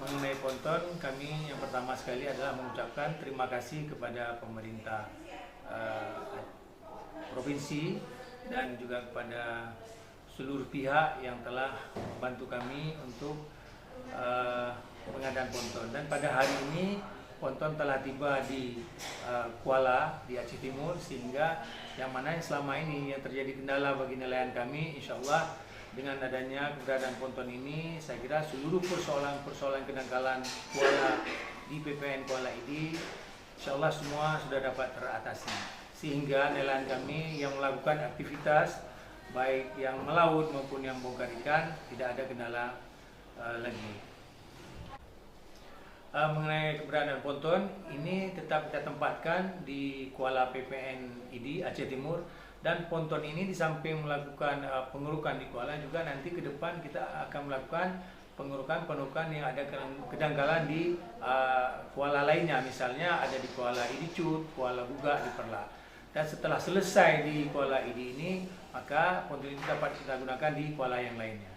Mengenai ponton, kami yang pertama sekali adalah mengucapkan terima kasih kepada pemerintah provinsi dan juga kepada seluruh pihak yang telah membantu kami untuk pengadaan ponton. Dan pada hari ini ponton telah tiba di Kuala di Aceh Timur, sehingga yang mana selama ini yang terjadi kendala bagi nelayan kami, insya Allah dengan adanya keberadaan ponton ini, saya kira seluruh persoalan kedangkalan Kuala di PPN Kuala ID, insya Allah semua sudah dapat teratasi. Sehingga nelayan kami yang melakukan aktivitas, baik yang melaut maupun yang bongkar ikan, tidak ada kendala lagi. Mengenai keberadaan ponton, ini tetap kita tempatkan di Kuala PPN ID Aceh Timur. Dan ponton ini di samping melakukan pengurukan di Kuala, juga nanti ke depan kita akan melakukan pengurukan yang ada kedangkalan di Kuala lainnya. Misalnya ada di Kuala ID Cut, Kuala Buga, di Perla. Dan setelah selesai di Kuala ID ini, maka ponton ini dapat kita gunakan di Kuala yang lainnya.